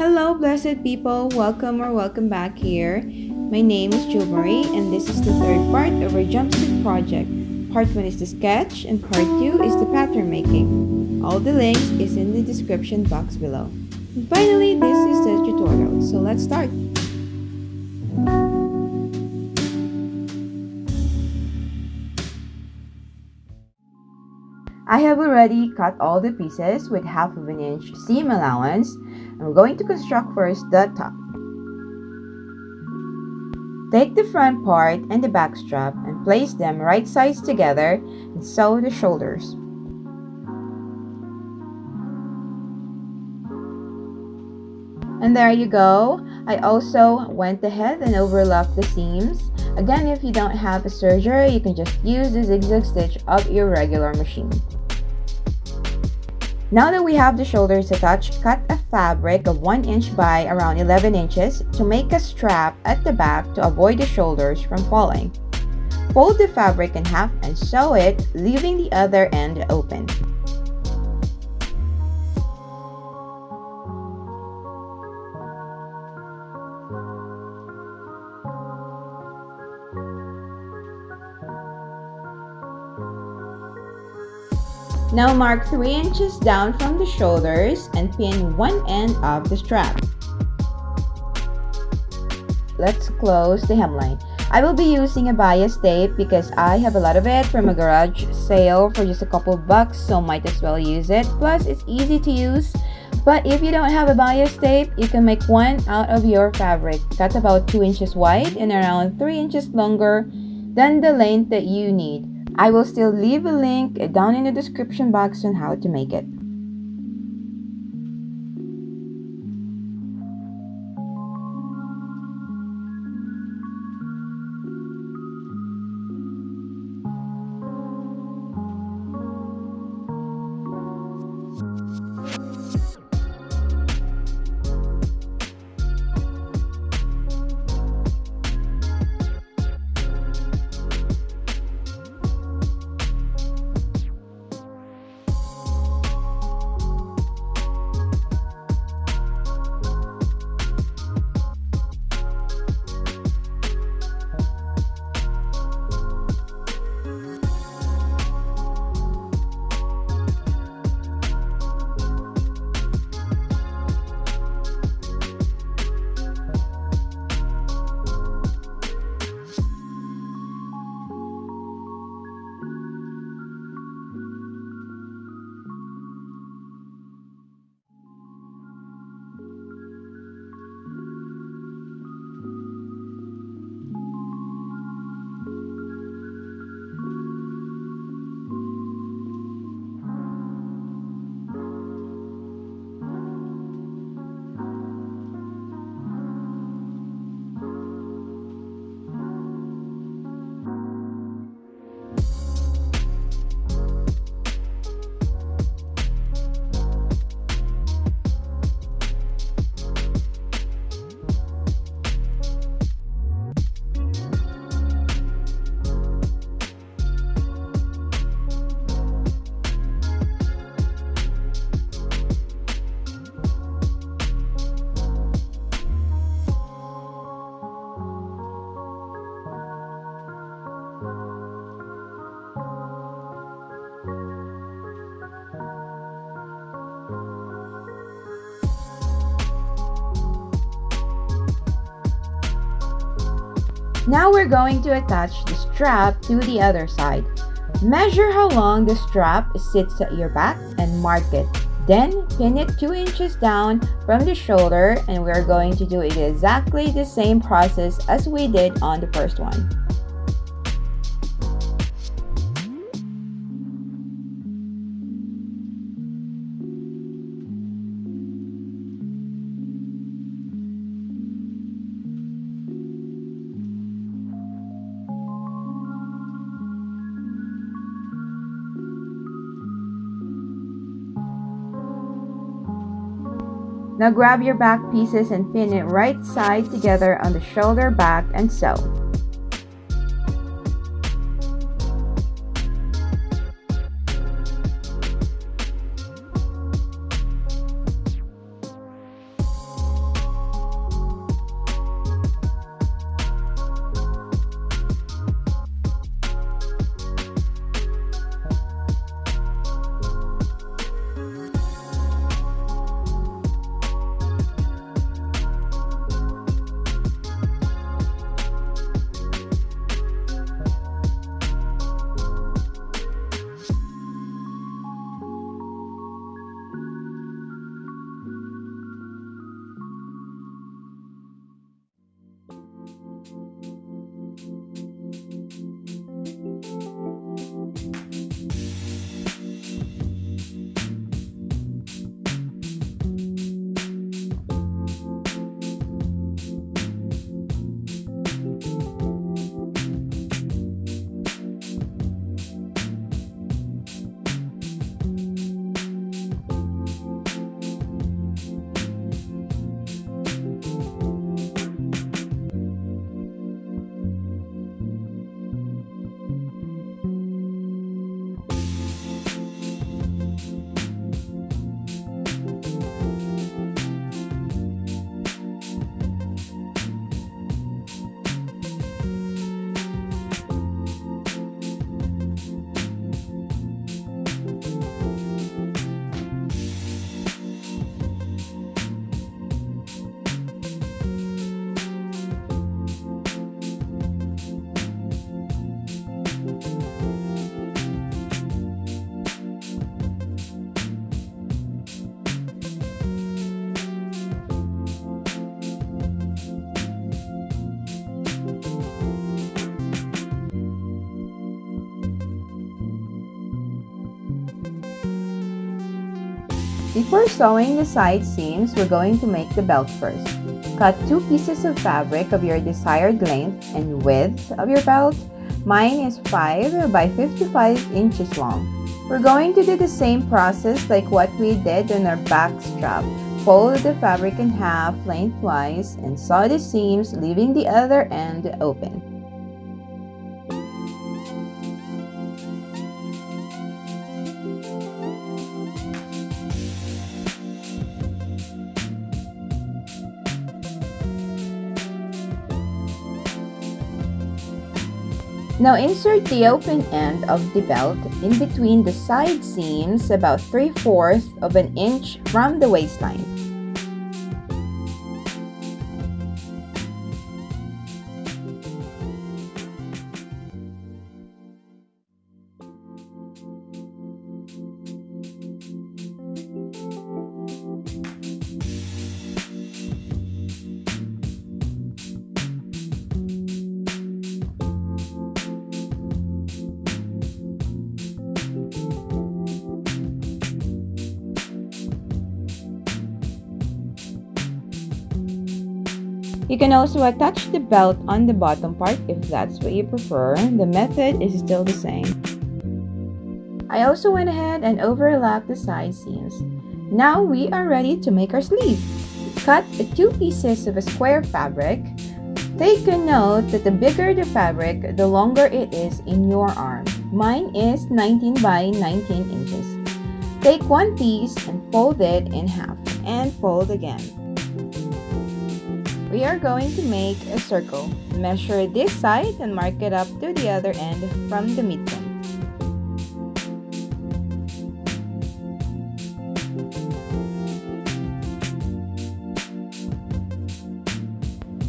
Hello, blessed people. Welcome back here. My name is Julmarie, and this is the third part of our jumpsuit project. Part 1 is the sketch, and part 2 is the pattern making. All the links is in the description box below. And finally, this is the tutorial. So let's start. I have already cut all the pieces with 1/2 inch seam allowance. I'm going to construct first the top. Take the front part and the back strap and place them right sides together and sew the shoulders. And there you go. I also went ahead and overlocked the seams. Again, if you don't have a serger, you can just use the zigzag stitch of your regular machine. Now that we have the shoulders attached, cut a fabric of 1 inch by around 11 inches to make a strap at the back to avoid the shoulders from falling. Fold the fabric in half and sew it, leaving the other end open. Now mark 3 inches down from the shoulders and pin one end of the strap. Let's close the hemline. I will be using a bias tape because I have a lot of it from a garage sale for just a couple bucks, so might as well use it. Plus, it's easy to use. But if you don't have a bias tape, you can make one out of your fabric. Cut about 2 inches wide and around 3 inches longer than the length that you need. I will still leave a link down in the description box on how to make it. Now we're going to attach the strap to the other side. Measure how long the strap sits at your back and mark it. Then pin it 2 inches down from the shoulder, and we're going to do it exactly the same process as we did on the first one. Now grab your back pieces and pin it right side together on the shoulder back and sew. Before sewing the side seams, we're going to make the belt first. Cut 2 pieces of fabric of your desired length and width of your belt. Mine is 5 by 55 inches long. We're going to do the same process like what we did on our back strap. Fold the fabric in half lengthwise and sew the seams, leaving the other end open. Now insert the open end of the belt in between the side seams about 3/4 of an inch from the waistline. You can also attach the belt on the bottom part if that's what you prefer. The method is still the same. I also went ahead and overlapped the side seams. Now we are ready to make our sleeve. Cut 2 pieces of a square fabric. Take a note that the bigger the fabric, the longer it is in your arm. Mine is 19 by 19 inches. Take 1 piece and fold it in half and fold again. We are going to make a circle. Measure this side and mark it up to the other end from the midpoint.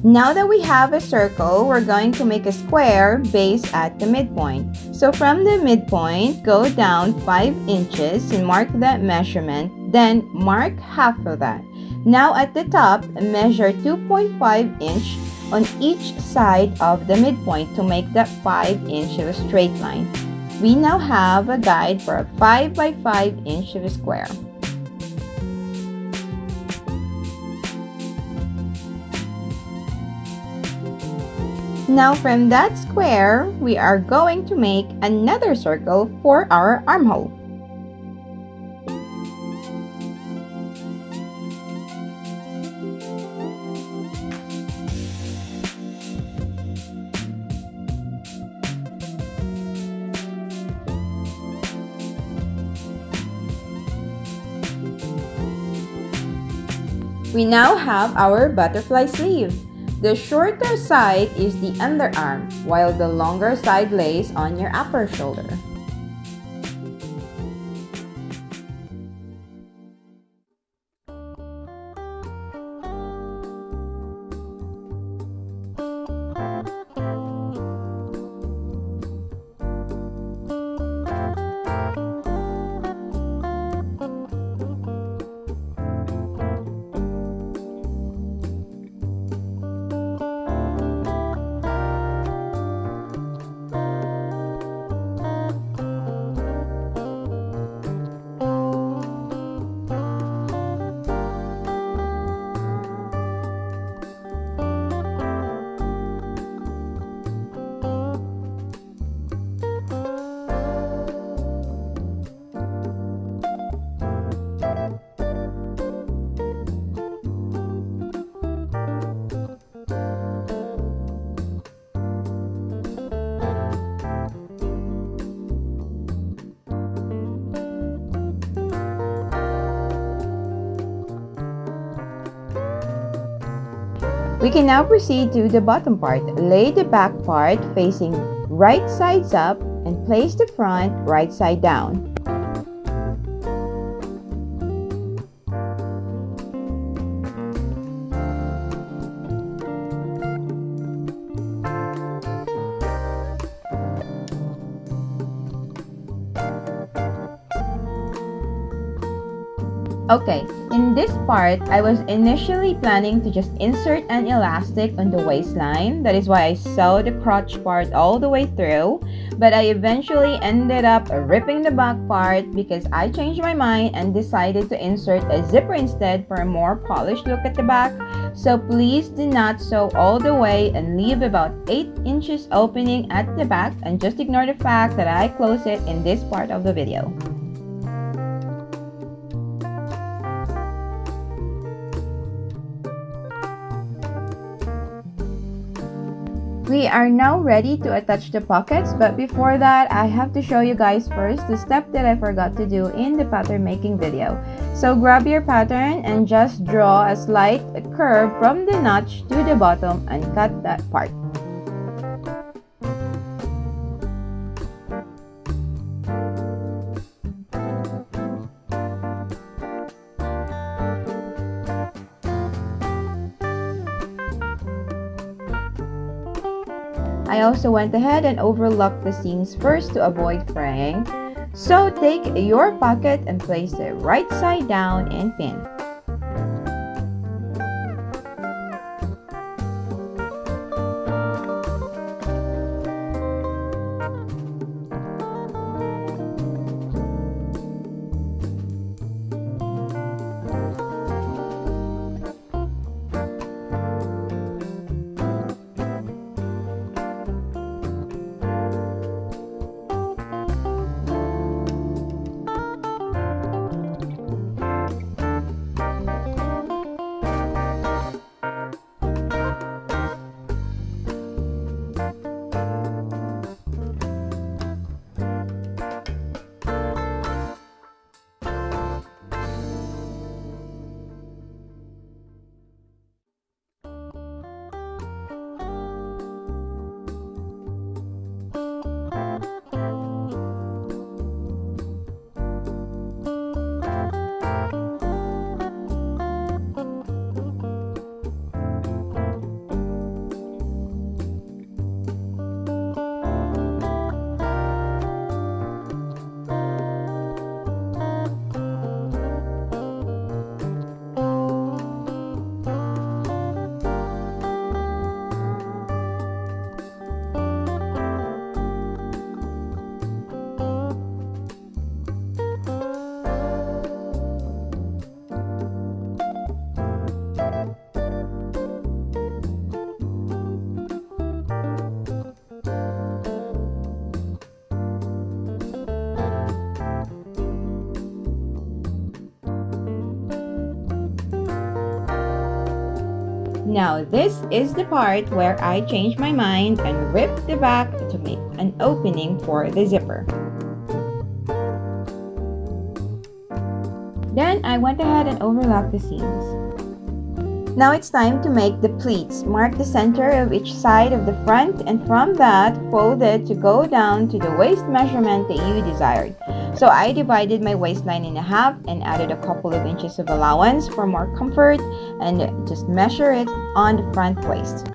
Now that we have a circle, we're going to make a square base at the midpoint. So from the midpoint, go down 5 inches and mark that measurement, then mark half of that. Now at the top, measure 2.5 inch on each side of the midpoint to make that 5 inch of a straight line. We now have a guide for a 5 by 5 inch of a square. Now from that square, we are going to make another circle for our armhole. We now have our butterfly sleeve. The shorter side is the underarm, while the longer side lays on your upper shoulder. We can now proceed to the bottom part. Lay the back part facing right sides up and place the front right side down. Okay, in this part, I was initially planning to just insert an elastic on the waistline. That is why I sewed the crotch part all the way through. But I eventually ended up ripping the back part because I changed my mind and decided to insert a zipper instead for a more polished look at the back. So please do not sew all the way and leave about 8 inches opening at the back, and just ignore the fact that I close it in this part of the video. We are now ready to attach the pockets, but before that, I have to show you guys first the step that I forgot to do in the pattern making video. So grab your pattern and just draw a slight curve from the notch to the bottom and cut that part. I also went ahead and overlocked the seams first to avoid fraying. So take your pocket and place it right side down and pin. Now this is the part where I changed my mind and ripped the back to make an opening for the zipper. Then I went ahead and overlocked the seams. Now it's time to make the pleats. Mark the center of each side of the front, and from that, fold it to go down to the waist measurement that you desired. So I divided my waistline in half and added a couple of inches of allowance for more comfort, and just measure it on the front waist.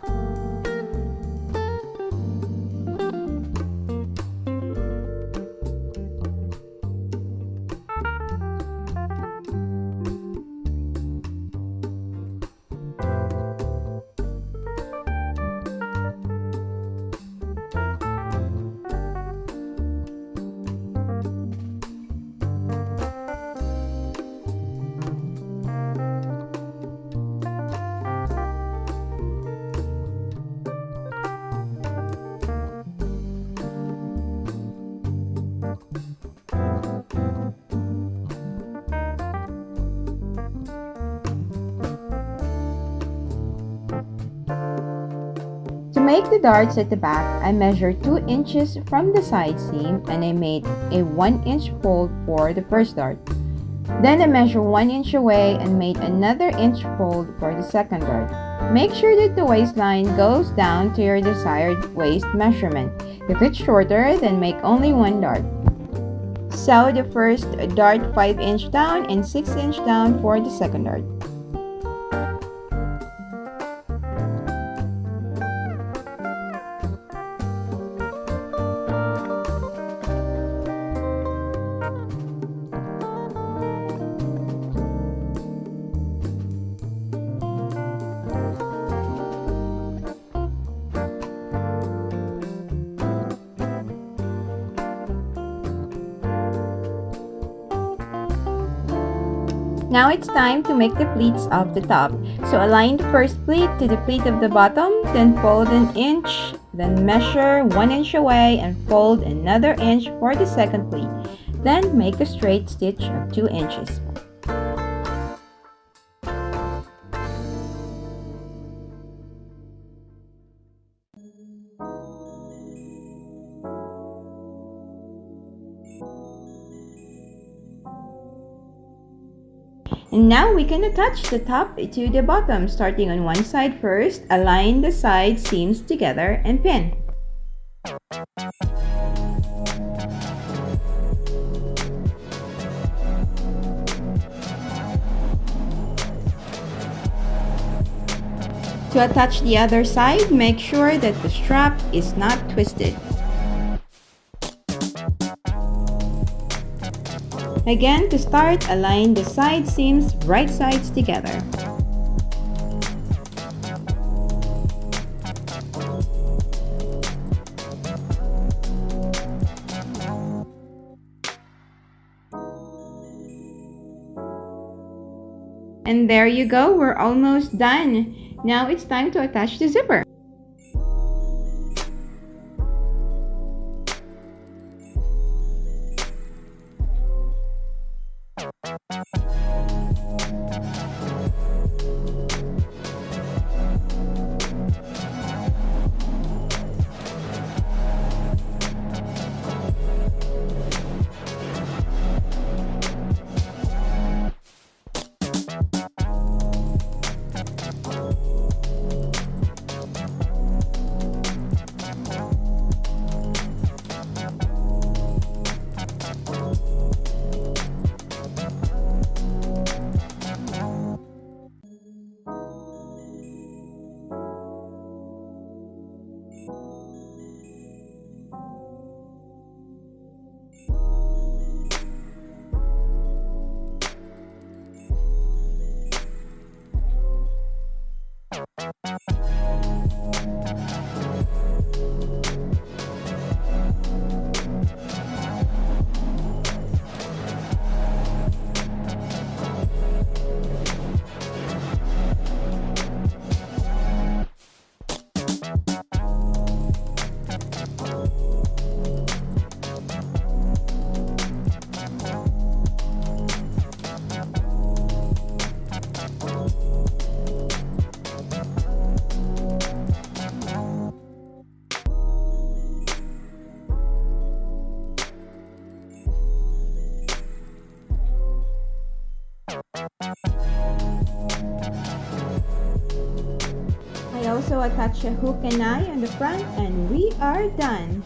To make the darts at the back, I measured 2 inches from the side seam and I made a 1-inch fold for the first dart. Then I measured 1 inch away and made another inch fold for the second dart. Make sure that the waistline goes down to your desired waist measurement. If it's shorter, then make only 1 dart. Sew the first dart 5 inch down and 6 inch down for the second dart. Now it's time to make the pleats of the top. So align the first pleat to the pleat of the bottom, then fold an inch, then measure 1 inch away and fold another inch for the second pleat. Then make a straight stitch of 2 inches. And now we can attach the top to the bottom. Starting on one side first, align the side seams together and pin. To attach the other side, make sure that the strap is not twisted. Again, to start, align the side seams right sides together. And there you go, we're almost done. Now it's time to attach the zipper. I also attach a hook and eye on the front and we are done.